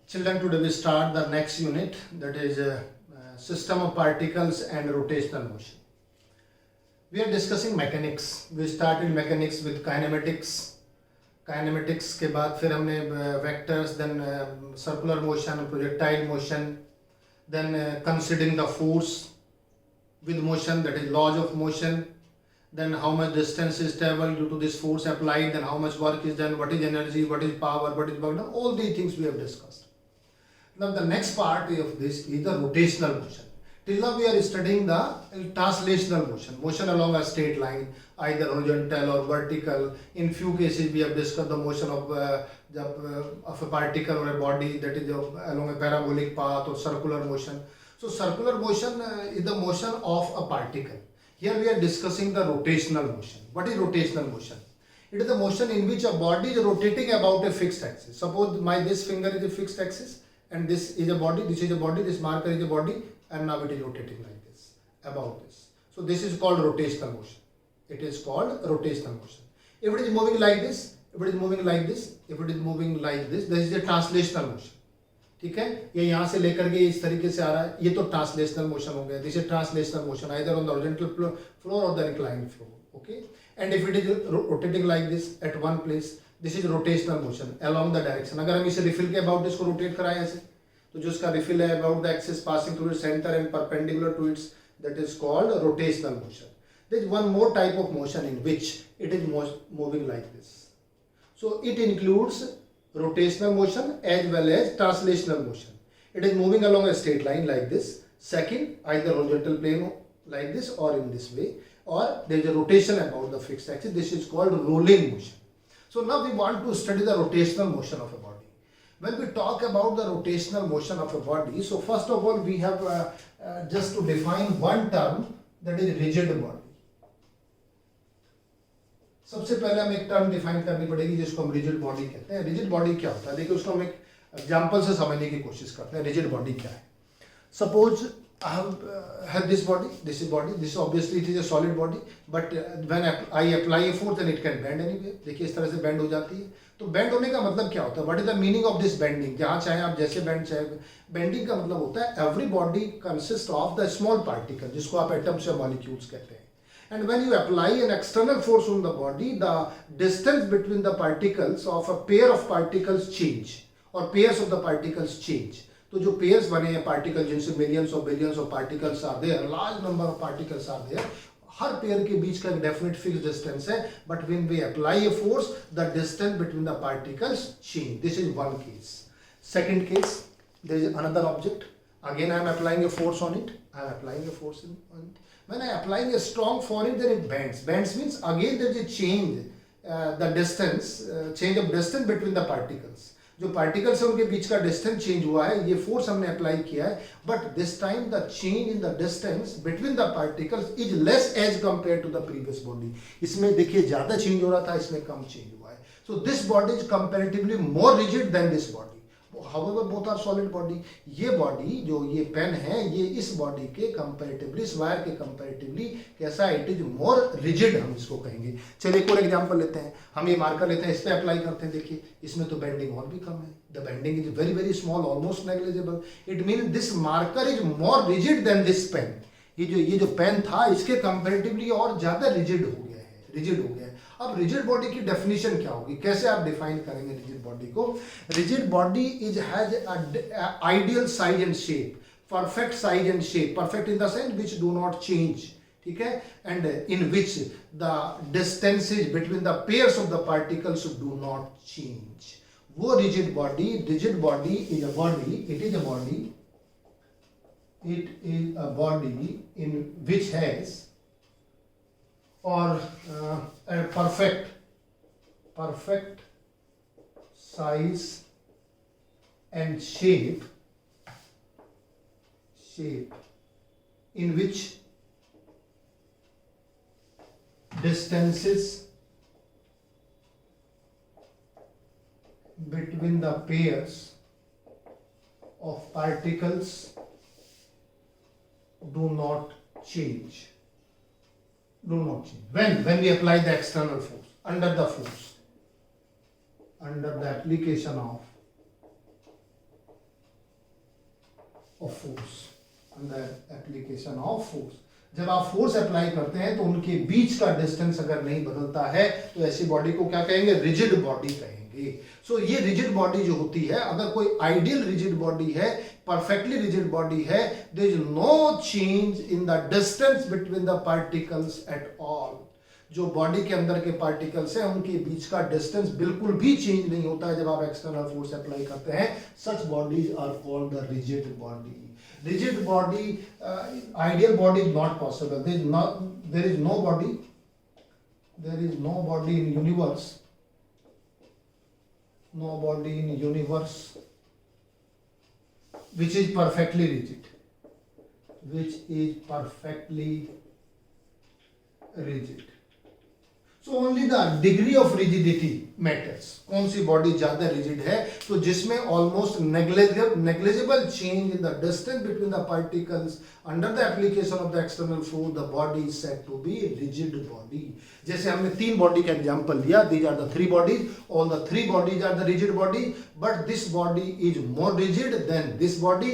Children, today we start the next unit, that is system of particles and rotational motion. We are discussing mechanics. We started mechanics with kinematics. Kinematics के बाद फिर हमने vectors, then circular motion, projectile motion, then considering the force with motion, that is laws of motion, then how much distance is traveled due to this force applied, then how much work is done, what is energy, what is power, what is work done, all these things we have discussed. Now the next part of this is the rotational motion. Till now we are studying the translational motion, motion along a straight line, either horizontal or vertical. In few cases we have discussed the motion of a particle or a body, that is along a parabolic path or circular motion. So circular motion is the motion of a particle. Here we are discussing the rotational motion. What is rotational motion? It is the motion in which a body is rotating about a fixed axis. Suppose this finger is a fixed axis, and this is a body, this is a body, this marker is a body, and now it is rotating like this, about this. So this is called rotational motion. It is called rotational motion. If it is moving like this, if it is moving like this, if it is moving like this is a translational motion. ठीक है, ये यहाँ से लेकर के इस तरीके से आ रहा है, ये तो ट्रांसलेशनल मोशन हो गया. This is translational motion either on the horizontal floor or the inclined floor. Okay, and if it is rotating like this at one place, this is rotational motion along the direction. अगर हम इसे refill के about इसको rotate कराएं ऐसे, तो जो इसका रिफिल है about the axis passing through its centre and perpendicular to its, that is called rotational motion. There is one more type of motion in which it is moving like this. So it includes rotational motion as well as translational motion. It is moving along a straight line like this. Second, either horizontal plane like this or in this way, or there is a rotation about the fixed axis. This is called rolling motion. So now we want to study the rotational motion of a body. When we talk about the rotational motion of a body, so first of all we have just to define one term, that is rigid body. सबसे पहले हम एक term define करनी पड़ेगी जिसको हम rigid body कहते हैं. रिजिड बॉडी क्या होता है, देखिए उसको हम एक एग्जांपल से समझने की कोशिश करते हैं. रिजिड बॉडी क्या है? Suppose I have this body, this is body, this obviously it is a solid body, but when I apply a force then it can bend anywhere. देखिए इस तरह से बेंड हो जाती है. तो बेंड होने का मतलब क्या होता है? What is the meaning of this bending? जहाँ चाहे आप जैसे बेंड चाहे. बेंडिंग का मतलब होता है every body consist of the small particle, जिसको आप एटम्स या मॉलिक्यूल्स कहते हैं. And when you apply an external force on the body, the distance between the particles of a pair of particles change, or pairs of the particles change. तो जो pairs बने हैं particles, जिनसे millions of billions of particles are there, large number of particles are there, her pair के बीच का एक definite fixed distance है, but when we apply a force, the distance between the particles change. This is one case. Second case, there is another object. Again, I am applying a force on it. I am applying a force on it. When I applying a strong force, then it bends. Bends means again there is a change, the distance, change of distance between the particles. जो particles है उनके बीच का distance change हुआ है, ये force हमने apply किया है, but this time the change in the distance between the particles is less as compared to the previous body. इसमें देखिए ज़्यादा change हो रहा था, इसमें कम change हुआ है. So this body is comparatively more rigid than this body. However, both are solid body. ये बॉडी जो ये पेन है, ये इस बॉडी के कंपैरेटिवली, इस वायर के कंपैरेटिवली कैसा है? इट इज मोर रिजिड, हम इसको कहेंगे. चलिए एक और एग्जांपल लेते हैं. हम ये मार्कर लेते हैं, इस पे अप्लाई करते हैं. देखिए इसमें तो बेंडिंग और भी कम है. The bending is very very small, almost negligible. It mean this marker is more rigid than this pen. ये जो पेन था इसके कंपैरेटिवली और ज्यादा रिजिड हो गया है, रिजिड हो गया है. अब रिजिड बॉडी की डेफिनेशन क्या होगी, कैसे आप डिफाइन करेंगे रिजिड बॉडी को? Rigid body is has ideal size and shape, perfect size and shape, perfect in the sense which do not change. ठीक है, and in which the distances between the pairs of the particles do not change. वो rigid body is a body, it is a body in which has or a perfect size and shape in which distances between the pairs of particles do not change. When we apply the external force, under the application of of force, under application of force. जब आप force apply करते हैं तो उनके बीच का distance अगर नहीं बदलता है तो ऐसी बॉडी को क्या कहेंगे, रिजिड बॉडी कहेंगे। सो ये रिजिड बॉडी जो होती है, अगर कोई आइडियल रिजिड बॉडी है, परफेक्टली रिजिड बॉडी है, there is no change in the distance between the particles at all. जो बॉडी के अंदर के पार्टिकल्स हैं उनके बीच का डिस्टेंस बिल्कुल भी चेंज नहीं होता है जब आप एक्सटर्नल फोर्स अप्लाई करते हैं। Such bodies are called the rigid body. Rigid body, ideal body is not possible. There is no body in universe, which is perfectly rigid, So only the degree of rigidity matters. कौन सी body ज्यादा rigid है, तो जिसमें almost negligible change in the distance between the particles under the application of the external force, the body is said to be rigid body. जैसे हमने 3 body का example दिया, these are the 3 bodies, all the 3 bodies are the rigid body, but this body is more rigid than this body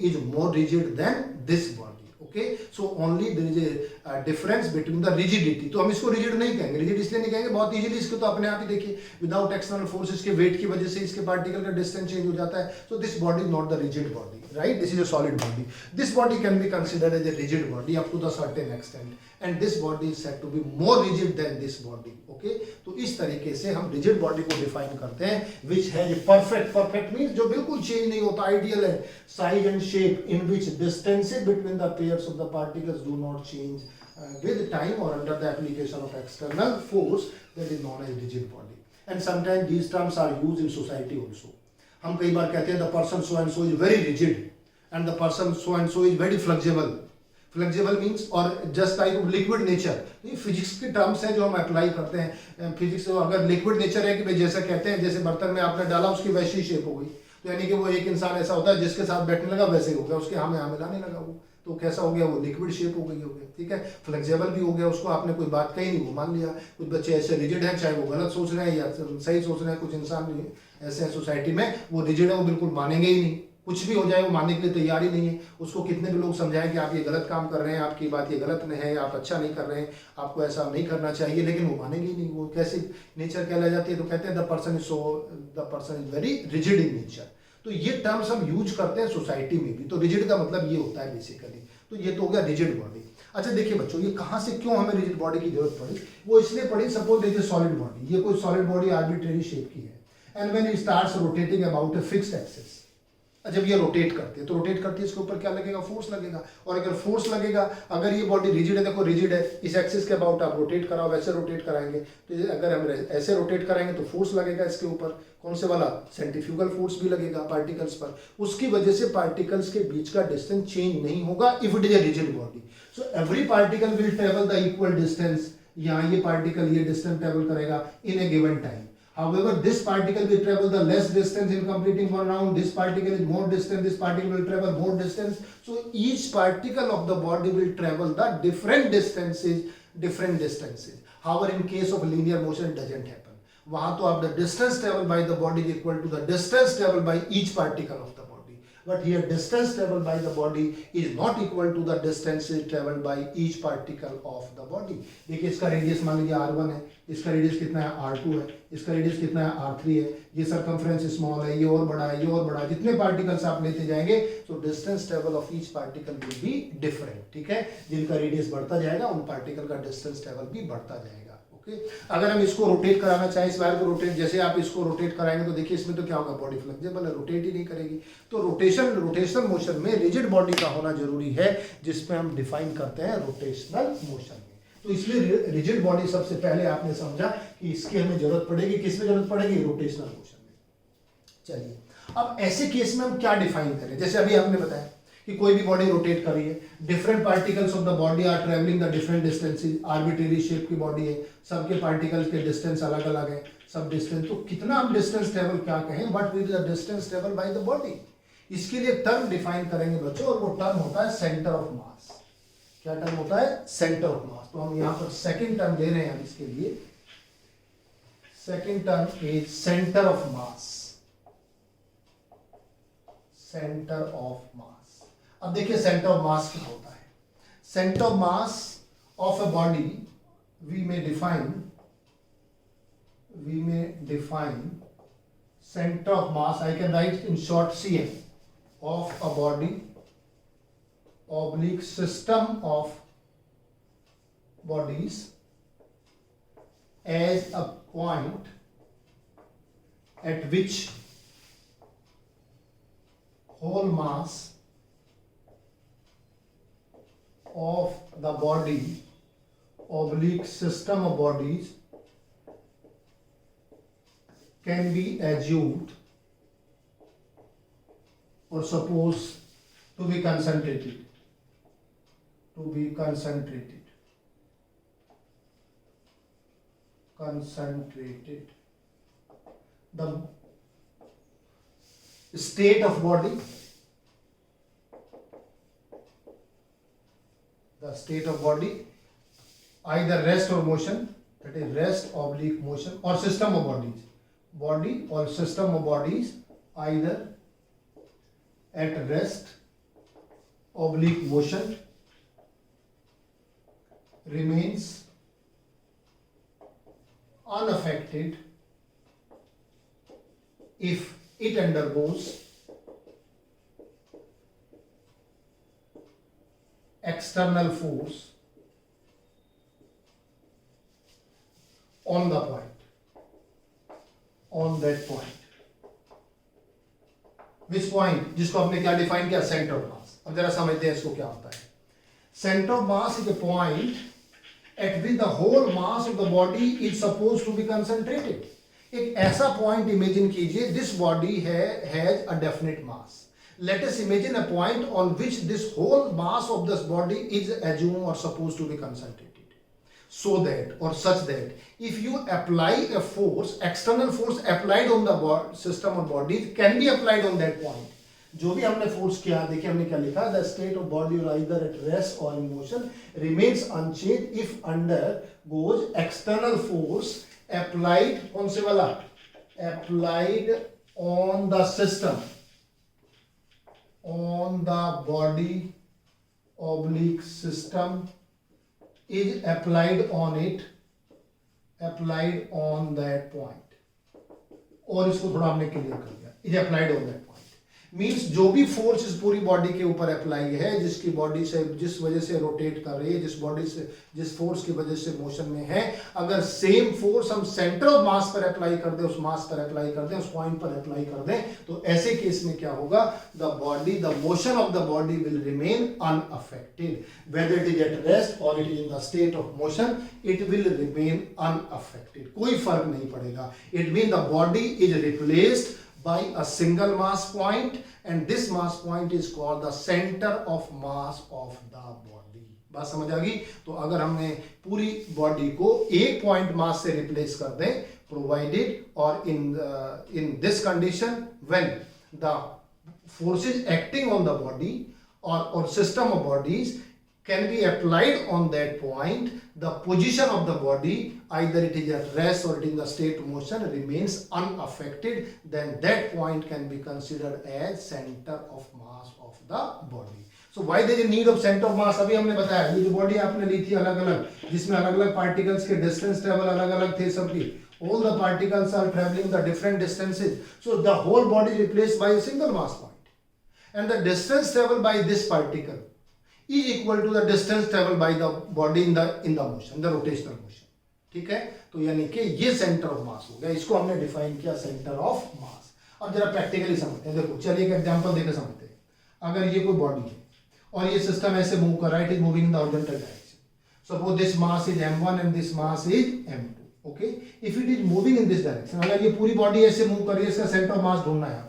is more rigid than this body. Okay, so only there is a difference between the rigidity. तो हम इसको rigid नहीं कहेंगे, rigid इसलिए नहीं कहेंगे, बहुत easily इसको तो अपने आप ही देखिए, विदाउट एक्सटर्नल फोर्स इसके वेट की वजह से इसके पार्टिकल का डिस्टेंस चेंज हो जाता है। so this body is not the rigid body, right? This is a solid body. This body can be considered as a rigid body up to the certain extent, and this body is said to be more rigid than this body. Okay, तो इस तरीके से हम rigid body को define करते हैं, which है perfect means जो बिल्कुल चेंज नहीं होता, आइडियल है, size and shape in which distances between the pairs of the particles do not change with time or under the application of external force, that is known as rigid body. And sometimes these terms are used in society also. हम कई बार कहते हैं the person so and so is very rigid and the person so and so is very flexible. Flexible means और just like liquid nature, ये physics के terms हैं जो हम अप्लाई करते हैं। फिजिक्स अगर लिक्विड नेचर है कि भाई जैसा कहते हैं, जैसे बर्तन में आपने डाला उसकी वैसी शेप हो गई, तो यानी कि वो एक इंसान ऐसा होता है जिसके साथ बैठने लगा वैसे ही हो गया, उसके यहाँ मिलाने लगा वो, तो कैसा हो गया, वो लिक्विड शेप हो गई, ठीक है। फ्लेक्सिबल भी हो गया, उसको आपने कोई बात कही नहीं वो मान लिया। कुछ बच्चे ऐसे रिजिड हैं, चाहे वो गलत सोच रहे हैं या सही सोच रहे हैं, कुछ इंसान ऐसे हैं सोसाइटी में वो रिजिड है, वो बिल्कुल मानेंगे ही नहीं, कुछ भी हो जाए वो मानने के लिए तैयार ही नहीं है। उसको कितने भी लोग समझाएं कि आप ये गलत काम कर रहे हैं, आपकी बात ये गलत है, आप अच्छा नहीं कर रहे हैं, आपको ऐसा नहीं करना चाहिए, लेकिन वो मानेंगे ही नहीं। वो कैसी नेचर कहलाई जाती है, तो कहते हैं the person is very rigid in nature. तो ये टर्म्स हम यूज करते हैं सोसाइटी में भी। तो रिजिड का मतलब ये होता है बेसिकली। तो ये तो हो गया रिजिड बॉडी। अच्छा देखिए बच्चों, ये कहाँ से क्यों हमें रिजिड बॉडी की जरूरत पड़ी? वो इसलिए पड़ी, सपोज देखिए सॉलिड बॉडी, ये कोई सॉलिड बॉडी आर्बिट्रेरी शेप की है, and when it starts rotating about a fixed axis, जब ये रोटेट करती है तो रोटेट करती है, इसके ऊपर क्या लगेगा, फोर्स लगेगा। और अगर फोर्स लगेगा, अगर ये बॉडी रिजिड है, देखो रिजिड है, इस एक्सिस के अबाउट आप रोटेट कराओ, वैसे रोटेट कराएंगे, तो अगर हम ऐसे रोटेट कराएंगे तो फोर्स लगेगा इसके ऊपर, कौन से वाला, सेंट्रीफ्यूगल फोर्स भी लगेगा पार्टिकल्स पर। उसकी वजह से पार्टिकल्स के बीच का डिस्टेंस चेंज नहीं होगा if it is a rigid body. So every particle will travel the equal distance, यहाँ ये पार्टिकल ये डिस्टेंस ट्रेवल करेगा in a given time. However, this particle will travel the less distance in completing one round. This particle is more distant. This particle will travel more distance. So each particle of the body will travel the different distances. However, in case of linear motion, it doesn't happen. वहाँ तो आप the distance traveled by the body is equal to the distance traveled by each particle of the body. But here distance traveled by the body is not equal to the distance traveled by each particle of the body. देखिए इसका radius मान लीजिए r1 है, इसका radius कितना है r2 है, इसका रेडियस कितना है r3 है, ये सर्कमफ्रेंस स्मॉल है, ये और बड़ा है, ये और बड़ा है। जितने पार्टिकल्स आप लेते जाएंगे तो distance travel of each particle will be different, ठीक है। जिनका रेडियस बढ़ता जाएगा उन पार्टिकल का डिस्टेंस ट्रेवल भी बढ़ता जाएगा। अगर हम इसको रोटेट कराना चाहें, इस वायर को रोटेट, जैसे आप इसको रोटेट कराएंगे तो देखिए इसमें तो क्या होगा, बॉडी फ्लेक्सिबल है, रोटेट ही नहीं करेगी। तो रोटेशनल मोशन में रिजिड बॉडी का होना जरूरी है, जिसमें हम डिफाइन करते हैं रोटेशनल मोशन में। तो इसलिए रिजिड बॉडी सबसे पहले आपने समझा कि इसकी हमें जरूरत पड़ेगी, किसमें जरूरत पड़ेगी, रोटेशनल मोशन में। चलिए अब ऐसे केस में हम क्या डिफाइन करें, जैसे अभी आपने बताया कि कोई भी बॉडी रोटेट कर रही है, different particles of the body are travelling the different distances, arbitrary shape की बॉडी है, सबके पार्टिकल्स के डिस्टेंस अलग अलग है, सब डिस्टेंस, तो कितना हम डिस्टेंस ट्रेवल क्या कहें, what will the distance travel by the body. इसके लिए टर्म डिफाइन करेंगे बच्चों, और वो टर्म होता है सेंटर ऑफ मास। क्या टर्म होता है, सेंटर ऑफ मास। तो हम यहाँ पर सेकेंड टर्म ले रहे हैं इसके लिए, second term is centre of mass. Centre of mass. अब देखिए सेंटर ऑफ मास क्या होता है। Centre of mass of a body we may define center of mass, I can write in short CM, of a body oblique system of bodies as a point at which whole mass of the body oblique system of bodies can be assumed or supposed to be concentrated. The state of body, either rest or motion, that is rest oblique motion, or system of bodies, body or system of bodies either at rest oblique motion remains unaffected if it undergoes external force on that point. Which point? जिसको हमने क्या define किया? Centre of mass. अब जरा समझते हैं इसको क्या होता है। Centre of mass is a point at which the whole mass of the body is suppose to be concentrated. एक ऐसा पॉइंट इमेजिन कीजिए, this body has a definite mass. Let us imagine a point on which this whole mass of this body is assumed or supposed to be concentrated, so that or such that if you apply a force, external force applied on the system of bodies can be applied on that point. जो भी हमने force किया, देखिए हमने क्या लिखा, the state of body either at rest or in motion remains unchanged if undergoes external force applied कौन से वाला? Applied on the system, on the body oblique system is applied on that point. और इसको थोड़ा हमने clear कर दिया, is applied on that point means जो भी फोर्स इस पूरी बॉडी के ऊपर अप्लाई है, जिसकी बॉडी से जिस वजह से रोटेट कर रही है, जिस फोर्स की वजह से मोशन में है, अगर सेम फोर्स हम सेंटर ऑफ मास पर अप्लाई कर दें, उस मास पर अप्लाई कर दें, उस पॉइंट पर अप्लाई कर दें, तो ऐसे केस में क्या होगा? The motion of the body will remain unaffected, whether it is at rest or it is in the state of motion, it will remain unaffected. कोई फर्क नहीं पड़ेगा। It mean the body is replaced by a single mass point, and this mass point is called the center of mass of the body. बात समझ आ गई? तो अगर हमने पूरी बॉडी को एक पॉइंट मास से रिप्लेस कर दें, प्रोवाइडेड और in this condition when the forces acting on the body or system of bodies can be applied on that point, the position of the body, either it is at rest or it is in the state of motion, remains unaffected, then that point can be considered as center of mass of the body. So why there is need of center of mass? अभी हमने बताया, ये जो body आपने ली थी अलग अलग, जिसमें अलग अलग पार्टिकल्स के डिस्टेंस ट्रेवल अलग अलग थे सबकी, all the particles are traveling the different distances, so the whole body is replaced by a single mass point, and the distance traveled by this particle is equal to the distance traveled by the body in the motion, the rotational motion. ठीक है? तो यानी कि ये centre of मास हो गया, इसको हमने डिफाइन किया सेंटर ऑफ मास। अब जरा प्रैक्टिकली समझते हैं। देखो चलिए एक एग्जांपल देकर समझते हैं। अगर ये कोई बॉडी है और ये सिस्टम ऐसे मूव कर रहा है, it is moving in the horizontal direction, suppose this mass is m1 and this mass is m2। Okay, if it is moving in this direction, अगर ये पूरी बॉडी ऐसे मूव कर रही है, इसका सेंटर ऑफ मास ढूंढना है।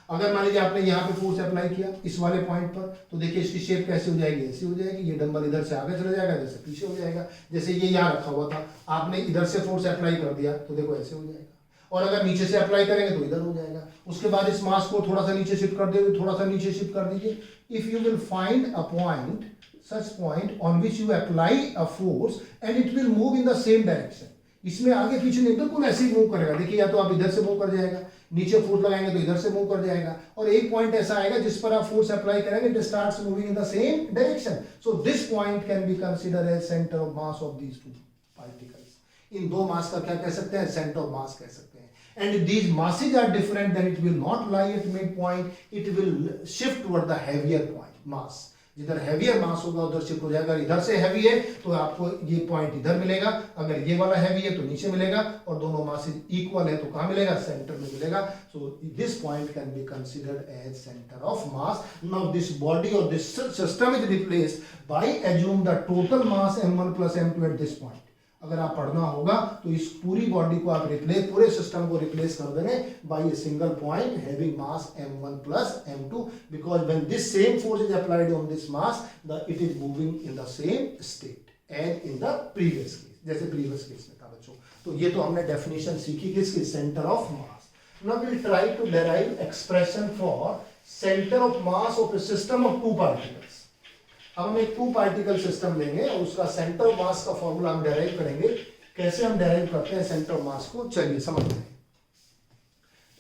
अगर मान लीजिए आपने यहाँ पे फोर्स अप्लाई किया इस वाले पॉइंट पर, तो देखिए इसकी शेप कैसे हो जाएगी? ऐसी हो जाएगी। ये डंबल इधर से आगे चला जाएगा, इधर से पीछे हो जाएगा। जैसे ये यहाँ रखा हुआ था, आपने इधर से फोर्स अप्लाई कर दिया तो देखो ऐसे हो जाएगा, और अगर नीचे से अप्लाई करेंगे तो इधर हो जाएगा। उसके बाद इस मास को थोड़ा सा नीचे शिफ्ट कर दे, थोड़ा सा नीचे शिफ्ट कर दीजिए। If you will find a point, such point on which you apply a force and it will move in the same direction, इसमें आगे पीछे नहीं, बिल्कुल ऐसे ही मूव करेगा। देखिए या तो आप इधर से मूव कर जाएगा, नीचे फोर्स लगाएंगे तो इधर से मूव कर जाएगा, और एक पॉइंट ऐसा आएगा जिस पर आप फोर्स अप्लाई करेंगे it starts moving in the same direction. So this point can be considered as centre of mass of these two particles. इन दो मास का क्या कह सकते हैं, सेंटर ऑफ मास कह सकते हैं. And if these masses are different, then it will not lie at midpoint. It will shift toward the heavier point mass. जिधर heavier mass होगा उधर शिफ्ट हो जाएगा. इधर से heavy है तो आपको ये पॉइंट इधर मिलेगा, अगर ये वाला heavy है तो नीचे मिलेगा, और दोनों masses equal है तो कहाँ मिलेगा, सेंटर में मिलेगा. So this point can be considered as center of mass. Now this body or this system is replaced by assume the total mass m1 plus m2 at this point. अगर आप पढ़ना होगा तो इस पूरी बॉडी को आप रिप्लेस, पूरे सिस्टम को रिप्लेस कर देंगे by a single point having mass m1 plus m2, because when this same force is applied on this mass it is moving in the same state as in the previous case, जैसे previous case में था बच्चों. तो ये तो हमने definition सीखी किसकी, centre of mass. Now we will try to derive expression for centre of mass of a system of two particles. अब हम एक टू पार्टिकल सिस्टम लेंगे और उसका सेंटर ऑफ मास का फॉर्मूला हम डेराइव करेंगे. कैसे हम डेराइव करते हैं सेंटर ऑफ मास को, चलिए समझते हैं.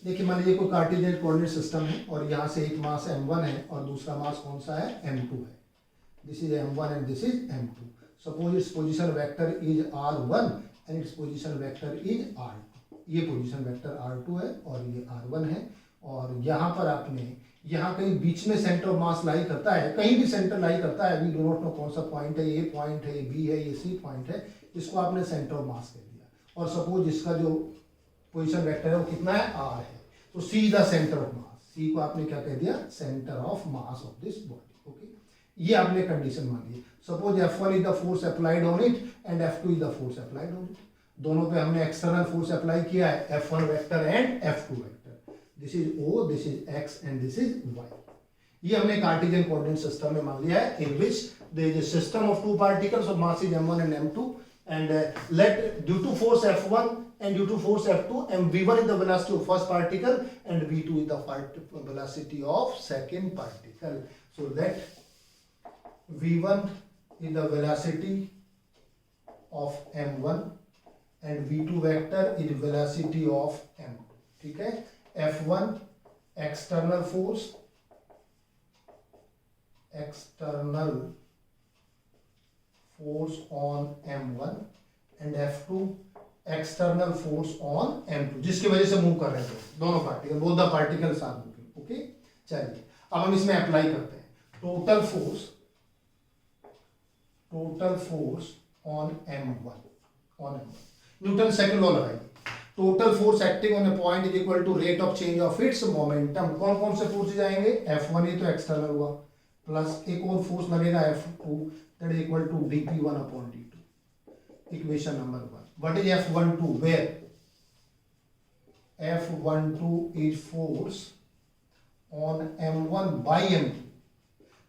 देखिए मान लीजिए कोई कार्टेशियन कोऑर्डिनेट सिस्टम है और यहाँ से एक मास m1 है और दूसरा मास कौन सा है, m2 है. This is m1 and this is m2. Suppose its position vector is r1 and its position vector is r2. ये पोजिशन वेक्टर r2 है और ये r1 है, और यहाँ पर आपने यहाँ कहीं बीच में सेंटर ऑफ मास लाई करता है, कहीं भी सेंटर लाई करता है, वी डू नॉट नो कौन सा पॉइंट है, ये पॉइंट है, ये बी है, ये सी पॉइंट है, इसको आपने सेंटर ऑफ मास कह दिया. और सपोज इसका जो पोजीशन वेक्टर है वो कितना है, आर है, तो C the centre of mass. C को आपने क्या कह दिया, centre of mass of this body. Okay, ये आपने कंडीशन मान ली. Suppose F1 is the force applied on it and F2 is the force applied on it. दोनों पे हमने एक्सटर्नल फोर्स अप्लाई किया है, F1 vector and F2 vector. This is O, this is X and this is Y. ये हमने Cartesian coordinate system में मान लिया है, in which there is a system of two particles of mass is m1 and m2, and let due to force F1 and due to force F2, v1 is the velocity of first particle and v2 is the velocity of second particle. So let v1 is the velocity of m1 and v2 vector is velocity of m2. ठीक है. F1 external force on m1 and F2 external force on m2, जिसकी वजह से move कर रहे हैं दोनों particle, both the particles are moving. Okay, चलिए अब हम इसमें अप्लाई करते हैं. Total force on m1 Newton second law लगाइए. Total force acting on a point is equal to rate of change of its momentum. कौन कौन से फोर्सेज आएंगे, F1 ही तो एक्सटर्नल हुआ, प्लस एक और फोर्स लगेगा F2 that is equal to dp1 upon d2. Equation number 1. What is F12, where F12 is force on m1 by m2.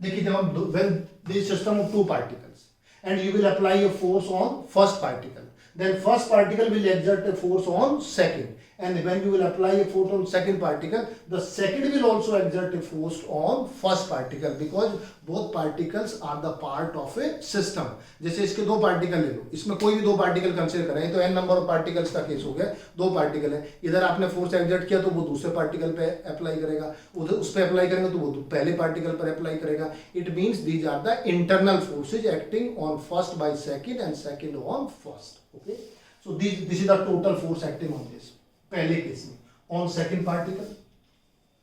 देखिए जब हम when this system of two particles and you will apply a force on first particle, then first particle will exert a force on second, and when you will apply a force on second particle, the second will also exert a force on first particle, because both particles are the part of a system. जैसे इसके दो particle ले लो, इसमें कोई भी दो particle consider करें तो n नंबर ऑफ पार्टिकल्स का केस हो गया, दो पार्टिकल है, इधर आपने फोर्स एक्सर्ट किया तो वो दूसरे पार्टिकल पे अप्लाई करेगा, उधर उस पे अप्लाई करेंगे तो वो पहले पार्टिकल पर अप्लाई करेगा. It means these are the internal forces acting on first by second and second on first. Okay, so this is the total force acting on this. पहले केस में on second particle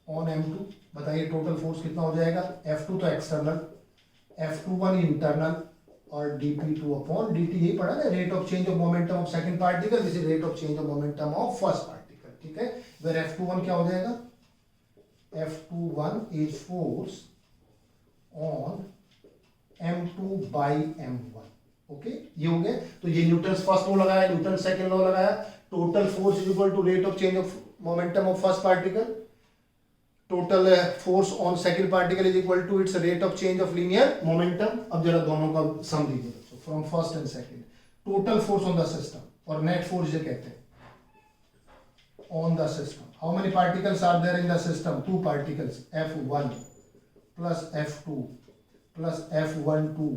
on m2, बताइए total force कितना हो जाएगा. F2 तो external, F21 internal और dp2 upon dt. यही पढ़ा ना, rate of change of momentum of second particle, this is rate of change of momentum of first particle. ठीक है, वेयर F21 क्या हो जाएगा, F21 is force on m2 by m1. Okay, ये हो गया. तो ये न्यूटन फर्स्ट लॉ लगाया, न्यूटन सेकंड लॉ लगाया. Total force is equal to rate of change of momentum of first particle. Total force on second particle is equal to its rate of change of linear momentum. अब जरा दोनों का sum दीजिए बच्चों, from first and second. Total force on the system और net force जो कहते हैं on the system. How many particles are there in the system, two particles, F1 plus F2 plus F12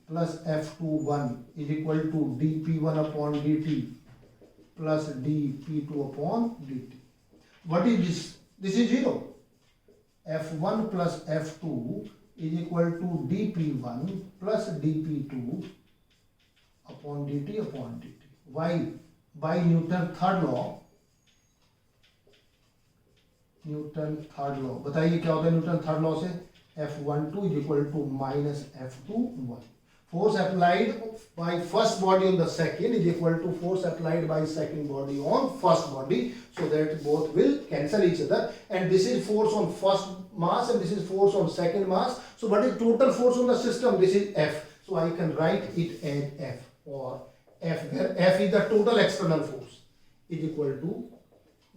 plus F21 is equal to dp1 upon dt plus dp2 upon dt. What is this? This is 0. F1 plus F2 is equal to dP1 plus dP2 upon dt upon dt. Why? By Newton third law. Newton third law बताइए क्या होता है Newton third law से? F12 is equal to minus F21. Force applied by first body on the second is equal to force applied by second body on first body, so that both will cancel each other. And this is force on first mass and this is force on second mass. So what is total force on the system? This is F. So I can write it as F, or F, where F is the total external force, is equal to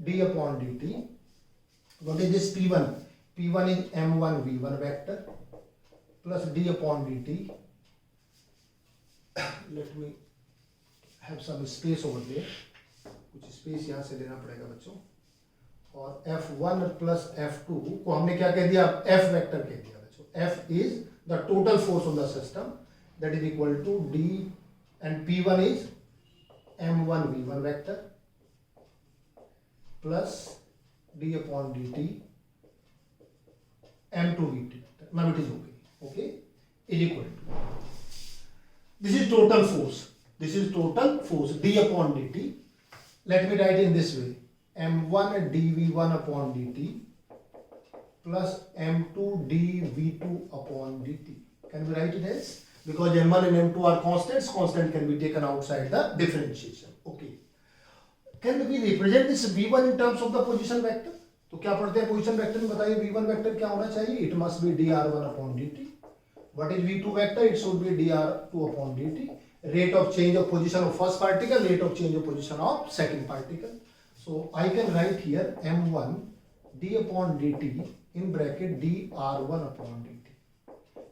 d upon dt. What is this P1? P1 is m1 v1 vector plus d upon dt. Let me have some space over there. कुछ space यहाँ से लेना पड़ेगा बच्चों. और F1 plus F2 को हमने क्या कह दिया? F वेक्टर कह दिया बच्चों. F is the total force on the system, that is equal to d, and P1 is m1 v1 vector plus d upon dt m2 vt. Now it is okay, is equal to, this is total force, this is total force, d upon dt. Let me write in this way, m1 dv1 upon dt plus m2 dv2 upon dt. Can we write it as, because m1 and m2 are constants, constant can be taken outside the differentiation. Okay, can we represent this v1 in terms of the position vector? तो क्या पढ़ते हैं position vector में? बताइए v1 vector क्या होना चाहिए? It must be dr1 upon dt. What is v2 vector? It should be dr2 upon dt. Rate of change of position of first particle, rate of change of position of second particle. So I can write here m1 d upon dt in bracket dr1 upon dt.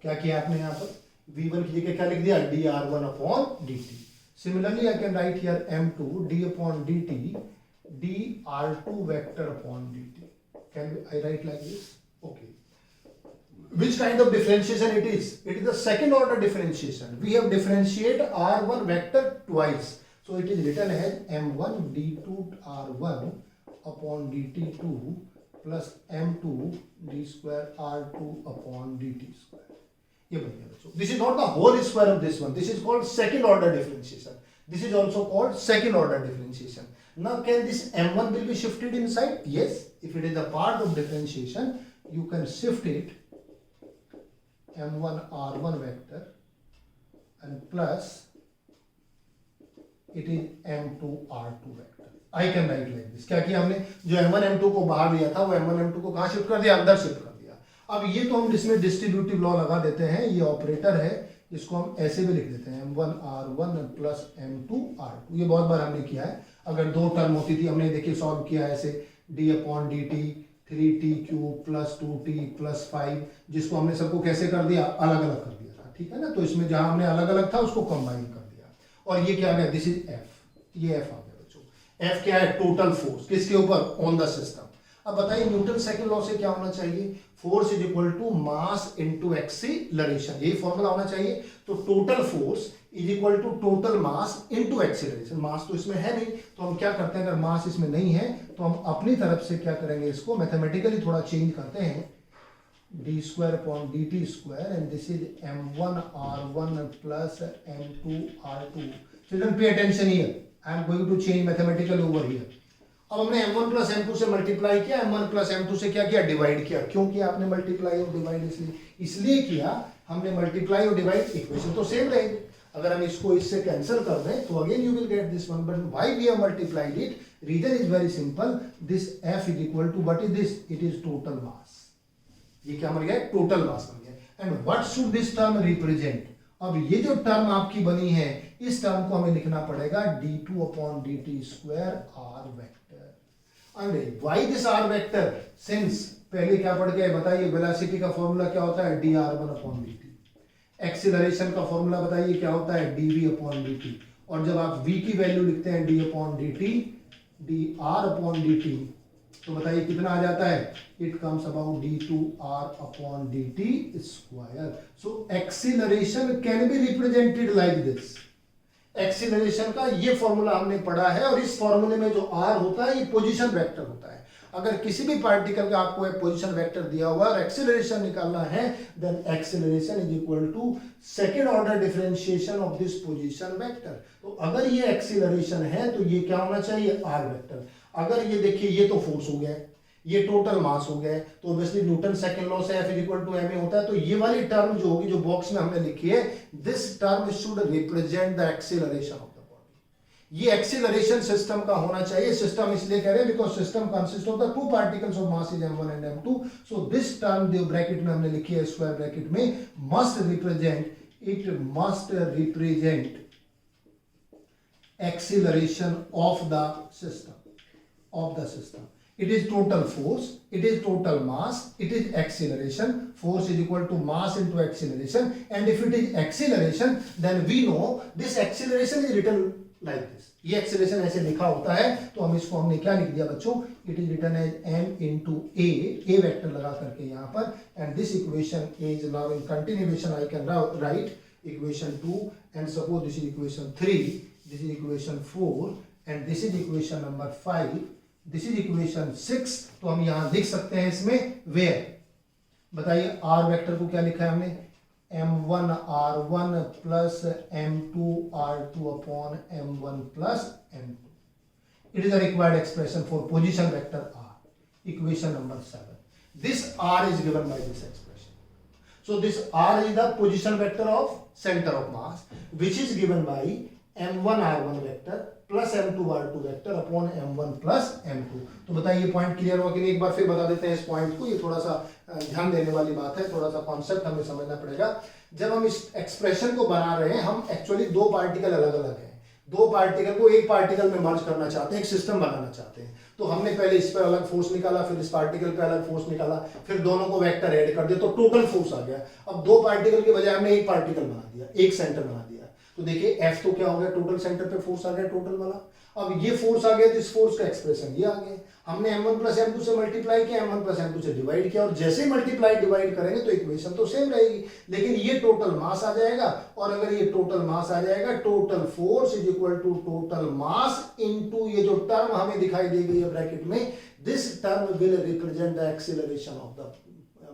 क्या किया आपने यहाँ पर? v1 की जगह क्या लिख दिया? dr1 upon dt. Similarly, I can write here m2 d upon dt dr2 vector upon dt. Can I write like this? Okay. Which kind of differentiation it is? It is the second order differentiation. We have differentiated r1 vector twice. So it is written as m1 d2 r1 upon dt2 plus m2 d square r2 upon dt square. ये बन गया बच्चों. This is not the whole square of this one. This is called second order differentiation. This is also called second order differentiation. Now can this m1 will be shifted inside? Yes. If it is a part of differentiation, you can shift it m1 r1 vector and plus it is m2 r2 vector. I can write like this. क्या किया हमने? जो m1 m2 को बाहर लिया था वो m1 m2 को कहाँ शिफ्ट कर दिया? अंदर शिफ्ट कर दिया. अब ये तो हम इसमें डिस्ट्रीब्यूटिव लॉ लगा देते हैं. ये ऑपरेटर है, इसको हम ऐसे भी लिख देते हैं m1 r1 plus m2 r2. ये बहुत बार हमने किया है. अगर दो टर्म होती थी हमने देखिए सॉल्व किया ऐसे d upon dt 3t cube plus 2t plus 5, जिसको हमने सबको कैसे कर दिया? अलग अलग कर दिया था. ठीक है ना? तो इसमें जहां हमने अलग अलग था उसको कंबाइन कर दिया. और ये क्या है? This is f. ये f आ गया बच्चों. f क्या है? Total force. किसके ऊपर? On the system. अब बताइए न्यूटन सेकंड लॉ से क्या होना चाहिए? Force is equal to mass into acceleration. यही फॉर्मूला होना चाहिए. तो total force is equal to total mass into acceleration. Mass तो इसमें है नहीं, तो हम क्या करते हैं? अगर मास इसमें नहीं है तो हम अपनी तरफ से क्या करेंगे? इसको मैथमेटिकली थोड़ा चेंज करते हैं. D square upon d t square and this is m1 r1 plus m2 r2. Children pay attention here. I am going to change mathematically over here. अब हमने m1 प्लस m2 से multiply किया, m1 plus m2 से क्या किया? Divide किया. क्यों किया आपने मल्टीप्लाई और डिवाइड? इसलिए किया हमने मल्टीप्लाई और डिवाइड. इक्वेशन तो सेम रहेगी. अगर हम इसको इससे कैंसिल कर दें तो again you will get this one. But why we have multiplied it? Reason is very simple. This f is equal to what is this? It is total mass. ये क्या बन गया? टोटल मास बन गया. And what should this term represent? अब ये जो term आपकी बनी है इस टर्म को हमें लिखना पड़ेगा d2 upon dt square r vector. And why this r vector? Since पहले क्या पढ़ गए बताइए? वेलोसिटी का फॉर्मूला क्या होता है? dr1 upon dt. एक्सीलरेशन का फॉर्मूला बताइए क्या होता है? dv upon dt. और जब आप v की वैल्यू लिखते हैं d upon dt, dr upon dt, तो बताइए कितना आ जाता है? It comes about d2r upon dt square. So acceleration can be represented like this. Acceleration का ये फॉर्मूला हमने पढ़ा है और इस फॉर्मूले में जो r होता है ये पोजीशन वेक्टर होता है. अगर किसी भी पार्टिकल का आपको एक पोजीशन वेक्टर दिया हुआ और एक्सेलरेशन निकालना है, then acceleration is equal to second order differentiation of this position vector. तो अगर ये एक्सेलरेशन है तो ये क्या होना चाहिए, आर वेक्टर। अगर ये देखिए ये तो फोर्स हो गया, ये टोटल मास हो गया, तो ऑब्वियसली न्यूटन सेकंड लॉ से F is equal to ma होता है। तो ये वाली टर्म जो होगी, जो बॉक्स में हमने लिखी है, this term should represent the acceleration of the body. ये एक्सेलरेशन सिस्टम का होना चाहिए। सिस्टम इसलिए कह रहे हैं because system consist of the two particles of mass is m1 and m2। So this term जो ब्रैकेट में हमने लिखी है स्क्वायर ब्रैकेट में, must represent acceleration of the system. It is total force, it is total mass, it is acceleration. Force is equal to mass into acceleration, and if it is acceleration, then we know this acceleration is written like this. ये acceleration ऐसे लिखा होता है, तो हम इसको हमने क्या लिख दिया बच्चों, it is written as m into a vector लगा करके यहाँ पर, and this equation is now in continuation. I can now write equation 2, and suppose this is equation 3, this is equation 4, and this is equation number 5, this is equation 6। तो हम यहां लिख सकते हैं इसमें वेयर, बताइए आर वेक्टर को क्या लिखा है हमने, m1 r1 plus m2 r2 upon m1 plus m2। It is a required expression for position vector r। Equation number 7, this r is given by this expression. So this r is the position vector of center of mass, which is given by m1 r1 vector plus m2 r2 vector upon m1 plus m2। तो बताइए point clear हुआ कि नहीं? एक बार फिर बता देते हैं इस पॉइंट को, ये थोड़ा सा ध्यान देने वाली बात है, थोड़ा सा कॉन्सेप्ट हमें समझना पड़ेगा। जब हम इस एक्सप्रेशन को बना रहे हैं, हम एक्चुअली दो पार्टिकल अलग अलग हैं, दो पार्टिकल को एक पार्टिकल में मर्ज करना चाहते हैं, एक सिस्टम बनाना चाहते हैं। तो हमने पहले इस पर अलग फोर्स निकाला, फिर इस पार्टिकल पे अलग फोर्स निकाला, फिर दोनों को वेक्टर ऐड कर दिया, तो टोटल फोर्स आ गया। अब दो पार्टिकल के बजाय हमने एक पार्टिकल बना दिया, एक सेंटर बना दिया। तो देखिए F तो क्या हो गया, टोटल सेंटर पे फोर्स आ गया टोटल वाला। अब ये फोर्स आ गया, तो इस फोर्स का एक्सप्रेशन ये आ गया। हमने m1 प्लस m2 से मल्टीप्लाई किया, m1 प्लस m2 से डिवाइड किया, और जैसे मल्टीप्लाई डिवाइड करेंगे तो इक्वेशन तो सेम रहेगी, लेकिन ये टोटल मास आ जाएगा। और अगर ये टोटल मास आ जाएगा, total force is equal to total mass into ये जो टर्म हमें दिखाई दे गई है ब्रैकेट में, this term will represent the acceleration of the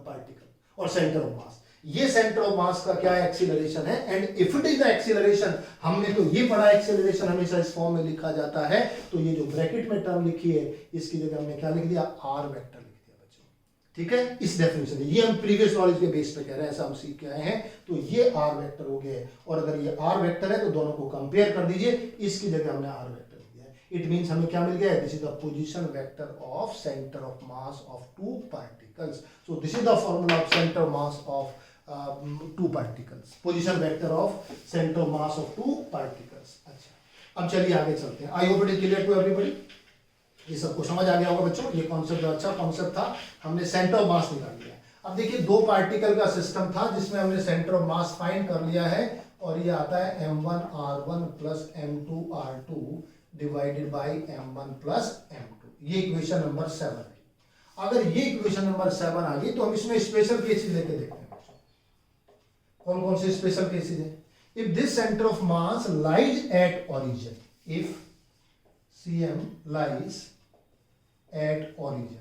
particle और सेंटर ऑफ मास। ये सेंटर ऑफ मास का क्या एक्सीलरेशन है, and if it is the acceleration, हमने तो ये पढ़ा एक्सीलरेशन हमेशा इस फॉर्म में लिखा जाता है। तो ये जो ब्रैकेट में टर्म लिखी है, इसकी जगह हमने क्या लिख दिया, आर वेक्टर लिख दिया बच्चों। ठीक है, इस डेफिनेशन, ये हम प्रीवियस नॉलेज के बेस पे कह रहे हैं, ऐसा हम सीख के आए हैं। तो ये आर वेक्टर हो गया, और अगर ये आर वेक्टर है तो दोनों को कंपेयर कर दीजिए, इसकी जगह हमने आर वेक्टर लिख दिया है। इट मींस हमें क्या मिल गया है, this is the position vector of centre of mass of two particles. So this is the formula of centre mass of two particles, position vector of center of mass of two particles। अच्छा, अब चलिए आगे चलते हैं। I hope it is clear to everybody, ये सबको समझ आ गया होगा बच्चों। ये कॉन्सेप्ट अच्छा कॉन्सेप्ट था, हमने सेंटर ऑफ मास निकाल लिया। अब देखिए दो पार्टिकल का सिस्टम था जिसमें हमने सेंटर ऑफ मास फाइंड कर लिया है, और ये आता है m1 r1 plus m2 r2 divided by m1 plus m2। ये इक्वेशन नंबर 7 है। अगर ये इक्वेशन नंबर 7 आ गई, तो हम इसमें स्पेशल केसेस लेके देखते हैं। कौन कौन से स्पेशल केसेस है? If this centre of mass lies at origin, if CM lies at origin,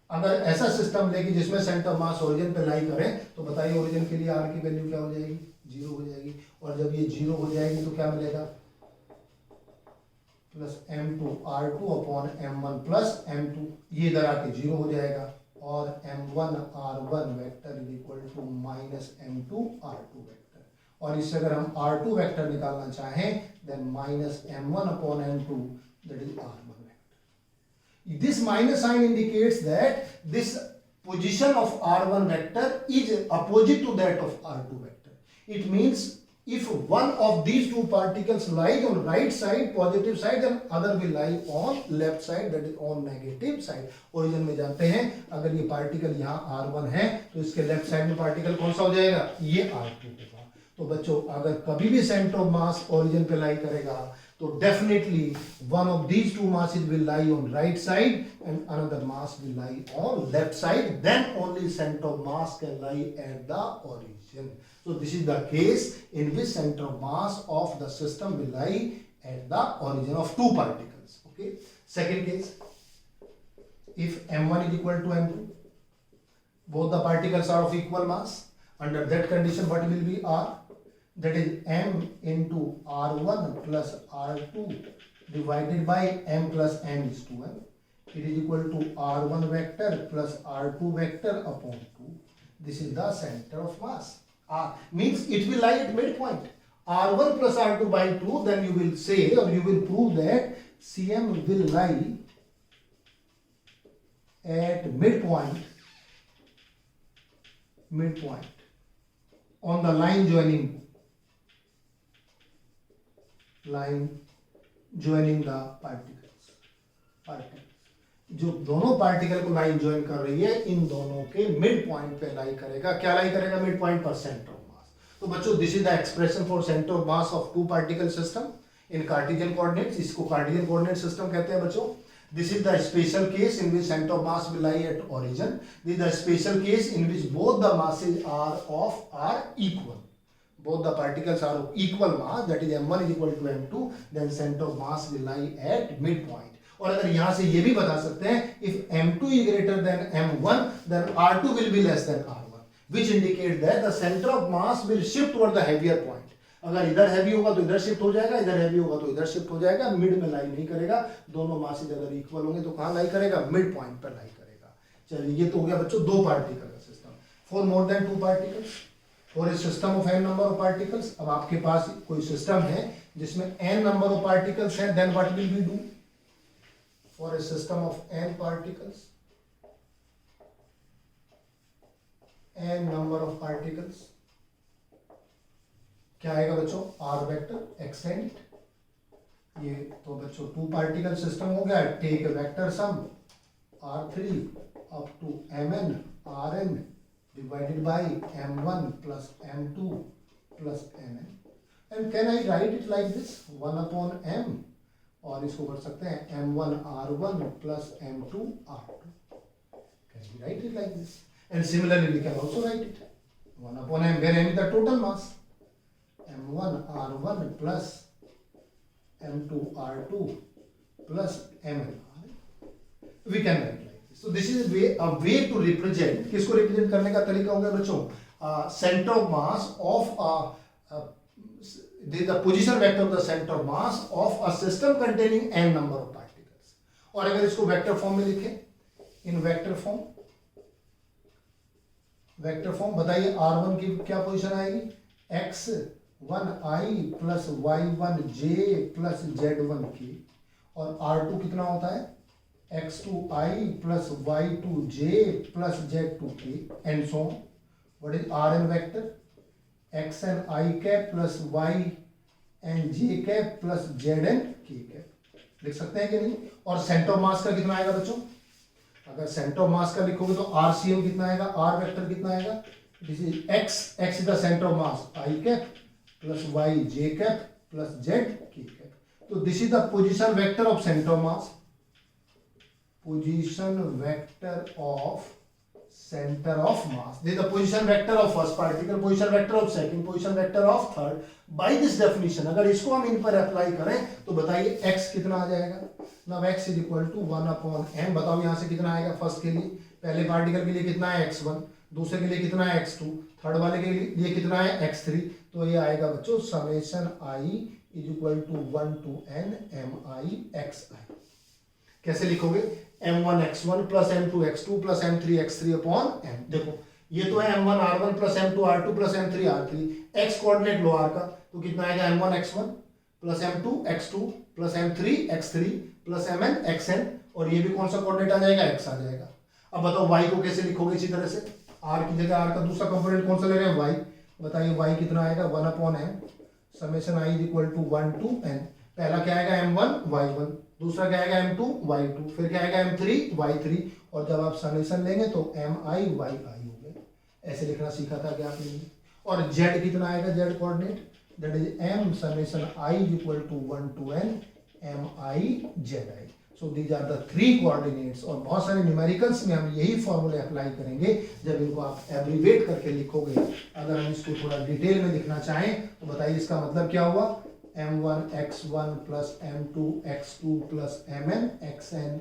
अगर ऐसा सिस्टम लेगी जिसमें सेंटर ऑफ मास ओरिजिन पे लाई करें, तो बताइए ओरिजिन के लिए R की वैल्यू क्या हो जाएगी, 0 हो जाएगी। और जब ये 0 हो जाएगी तो क्या मिलेगा, plus m2 r2 upon m1 plus m2, ये इधर आके 0 हो जाएगा, और m1 r1 vector is equal to minus m2 r2 vector. और इससे अगर हम r2 वेक्टर निकालना चाहें, then minus m1 upon m2 that is r1 vector. This minus sign indicates that this position of r1 vector is opposite to that of r2 vector. It means if one of these two particles lies on right side positive side, then other will lie on left side, that is on negative side। Origin में जानते हैं, अगर ये particle यहाँ r1 है तो इसके left side में पार्टिकल कौन सा हो जाएगा, ये r2 होगा। तो बच्चों अगर कभी भी सेंटर ऑफ मास ओरिजिन पे लाई करेगा, तो definitely one of these to masses will lie on right side and another mass will lie on left side, then only center of mass can lie at the origin। So this is the case in which center of mass of the system will lie at the origin of two particles। Okay, second case, if m1 is equal to m2, both the particles are of equal mass, under that condition what will be r, that is m into r1 plus r2 divided by m plus n is 2m. It is equal to r1 vector plus r2 vector upon 2. This is the center of mass. R means it will lie at midpoint. R1 plus R2 by 2, then you will say or you will prove that CM will lie at midpoint on the line joining the particles. जो दोनों particle को line join कर रही है, इन दोनों के mid point पे lie करेगा. क्या लाई करेगा? मिड पॉइंट पर सेंटर ऑफ मास. तो बच्चों this is the expression for centre of mass of two particle system in Cartesian coordinates. इसको कार्टेशियन कोऑर्डिनेट सिस्टम कहते हैं बच्चों. This is the special case in which center of mass will lie at origin. This is the special case in which both the masses are equal. Both the particles are of equal mass, that is m1 is equal to m2. Then center of mass will lie at midpoint. और अगर यहाँ से ये भी बता सकते हैं if m2 is greater than m1, then r2 will be less than r1, which indicates that the center of mass will shift toward the heavier point. अगर इधर हैवी होगा तो इधर शिफ्ट हो जाएगा, इधर हैवी होगा तो इधर शिफ्ट हो जाएगा, मिड में लाई नहीं करेगा. दोनों मासेज अगर इक्वल होंगे तो कहां लाई करेगा? मिड पॉइंट पर लाई करेगा. चलिए ये तो हो गया बच्चों दो पार्टिकल का system. For more than two particles, for a system of n number of particles. अब आपके पास कोई सिस्टम है जिसमें n नंबर ऑफ पार्टिकल्स हैं, then what will we do? For a system of n particles, n number of particles, क्या आएगा बच्चों? R vector extend. ये तो बच्चों टू पार्टिकल सिस्टम हो गया. Take vector sum r3 up to mn rn divided by m1 plus m2 plus mn. And can I write it like this 1 upon m, और इसको कर सकते हैं m1 r1 plus m2 r2. Can we write it like this? And similarly we can also write it 1 upon m, where m is the total mass, m1 r1 plus m2 r2 plus mn. We can write like this. So this is a way to represent. किसको represent करने का तरीका होगा बच्चों? Center of mass of the position vector of the center of mass of a system containing n number of particles. और अगर इसको vector form में लिखें, इन वेक्टर फॉर्म बताइए r1 की क्या पोजीशन आएगी? x1i plus y1j plus z1k. और r2 कितना होता है? x2i plus y2j plus z2k and so on. What is rn vector? xn i cap plus yn j cap plus zn k cap. लिख सकते हैं कि नहीं? और सेंटर ऑफ मास का कितना आएगा बच्चों? अगर सेंटर ऑफ मास का लिखोगे तो rcm कितना आएगा? r वेक्टर कितना आएगा? This is x is the centre of mass i cap plus y j cap plus z k cap. तो this is the position vector of centre of mass. Position vector of center of mass. This is the position vector of first particle, position vector of second, position vector of third. By this definition, अगर इसको हम इन पर apply करें तो बताइए x कितना आ जाएगा? Now x is equal to 1 upon m. बताओ यहाँ से कितना आएगा? फर्स्ट के लिए, पहले पार्टिकल के लिए कितना है? x1. दूसरे के लिए कितना है? x2. थर्ड वाले के लिए कितना है? x3. तो ये आएगा बच्चों summation i is equal to 1 to n mi xi. कैसे लिखोगे? m1 x1 plus m2 x2 plus m3 x3 upon m. देखो ये तो है m1 r1 plus m2 r2 plus m3 r3. x coordinate लो r का, तो कितना आएगा? m1 x1 plus m2 x2 plus m3 x3 plus mn xn. और ये भी कौन सा कोऑर्डिनेट आ जाएगा? x आ जाएगा. अब बताओ y को कैसे लिखोगे? इसी तरह से r की जगह r का दूसरा कंपोनेंट कौन सा ले रहे हैं? y. बताइए y कितना आएगा? 1 upon m summation i is equal to 1 to n. पहला क्या आएगा? m1 y1, दूसरा क्या आएगा? m2 y2, फिर क्या आएगा? m3 y3. और जब आप समेशन लेंगे तो mi yi हो गए. ऐसे लिखना सीखा था क्या आपने? और z कितना आएगा? z coordinate that is m summation i is equal to 1 to n mi zi. So these are the three coordinates. और बहुत सारे न्यूमेरिकल्स में हम यही फॉर्मूले अप्लाई करेंगे जब इनको आप एब्रीवेट करके लिखोगे. अगर हम इसको थोड़ा डिटेल में लिखना चाहें तो बताइए इसका मतलब क्या हुआ? m1 x1 plus m2 x2 plus mn xn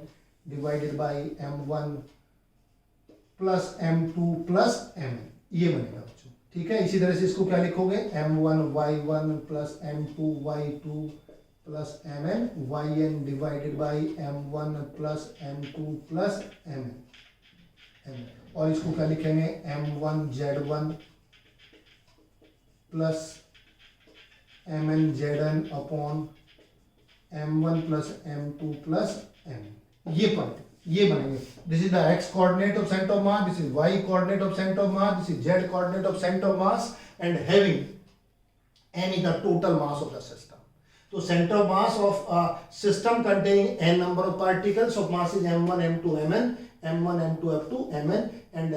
divided by m1 plus m2 plus mn, ये बनेगा बच्चों। ठीक है, इसी तरह से इसको क्या लिखोगे, m1 y1 plus m2 y2 plus mn, yn divided by m1 plus m2 plus mn, और इसको क्या लिखेंगे, m1 z1 plus mn zn upon m1 plus m2 plus m, ये पढ़ते, ये बनेंगे। This is the x coordinate of centre of mass, this is y coordinate of centre of mass, this is z coordinate of centre of mass, and having n is the total mass of the system. So center of mass of a system containing n number of particles of mass is m1 m2 mn, m1 m2 f2 mn, and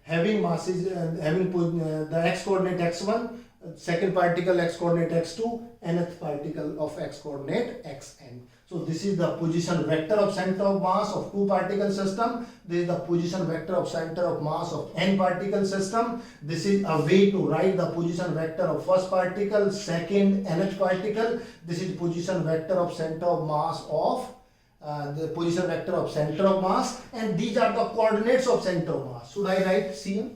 having masses having the x coordinate x1, second particle x coordinate x2, nth particle of x coordinate xn. So this is the position vector of center of mass of two particle system. This is the position vector of center of mass of n particle system. This is a way to write the position vector of first particle, second, nth particle. This is position vector of center of mass of the position vector of center of mass, and these are the coordinates of center of mass. Should I write Cm?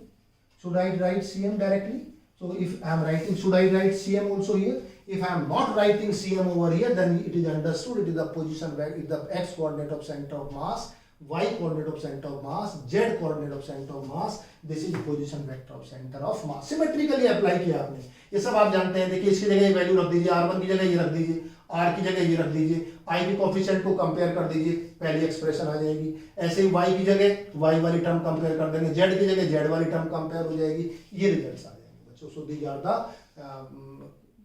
Should I write Cm directly? So if I am writing, should I write Cm also here? If I am not writing Cm over here, then it is understood it is the position vector, the x coordinate of center of mass, y coordinate of center of mass, z coordinate of center of mass. This is position vector of center of mass. Symmetrically apply किया आपने, ये सब आप जानते हैं। देखिए इसकी जगह ये वैल्यू रख दीजिए, r1 की जगह ये रख दीजिए, r की जगह ये रख दीजिए, i के कोफिशिएंट को कंपेयर कर दीजिए, पहली एक्सप्रेशन आ जाएगी। ऐसे ही y की जगह y वाली टर्म कंपेयर कर देंगे, z की जगह z वाली टर्म कंपेयर हो जाएगी, ये रिजल्ट्स आ जाएंगे बच्चों। So these are the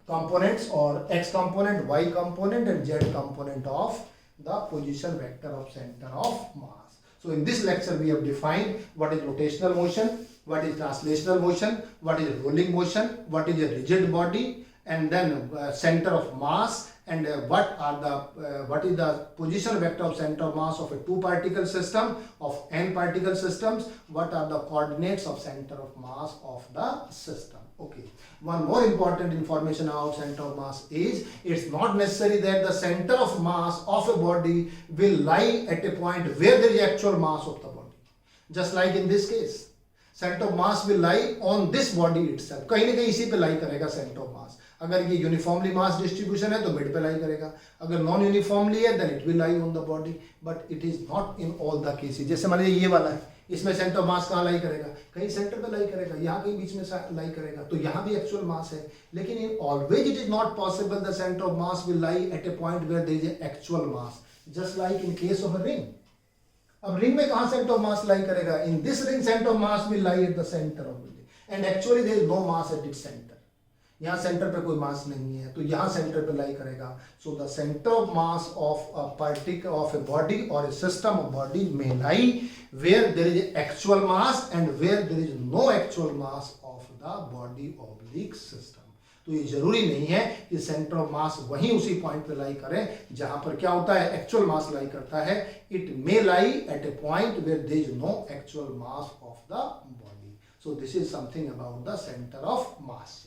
components or x component, y component and z component of the position vector of center of mass. So in this lecture we have defined what is rotational motion, what is translational motion, what is rolling motion, what is a rigid body, and then center of mass, and what is the position vector of center of mass of a two particle system, of n particle systems, what are the coordinates of center of mass of the system. Okay, one more important information about center of mass is it's not necessary that the center of mass of a body will lie at a point where there is actual mass of the body. Just like in this case, center of mass will lie on this body itself. कहीं न कहीं इसी पे lie करेगा center of mass. अगर ये uniformly mass distribution है तो मिड पे लाई करेगा, अगर नॉन यूनिफॉर्मली है then it will lie on the body, but it is not in all the cases. जैसे मान लीजिए ये वाला है, इसमें सेंटर ऑफ मास कहाँ लाई करेगा, कहीं सेंटर पे लाई करेगा, यहाँ कहीं बीच में लाई करेगा, तो यहाँ भी एक्चुअल मास है। लेकिन in always it is not possible the centre of mass will lie at a point where there is actual mass, just like in case of a ring. अब रिंग में कहाँ सेंटर ऑफ मास लाई करेगा, in this ring centre of mass will lie at the centre of the ring, and actually there is no mass at its centre. यहाँ centre पे कोई मास नहीं है तो यहाँ सेंटर पे लाई करेगा। So the centre of mass of a particle of a body or a system of body में lie where there is actual mass and where there is no actual mass of the body oblique system. तो ये जरूरी नहीं है कि centre of मास वहीं उसी point पे लाई करे जहां पर क्या होता है एक्चुअल मास लाई करता है। It may lie at a point where there is no actual mass of the body. So this is something about the centre of mass.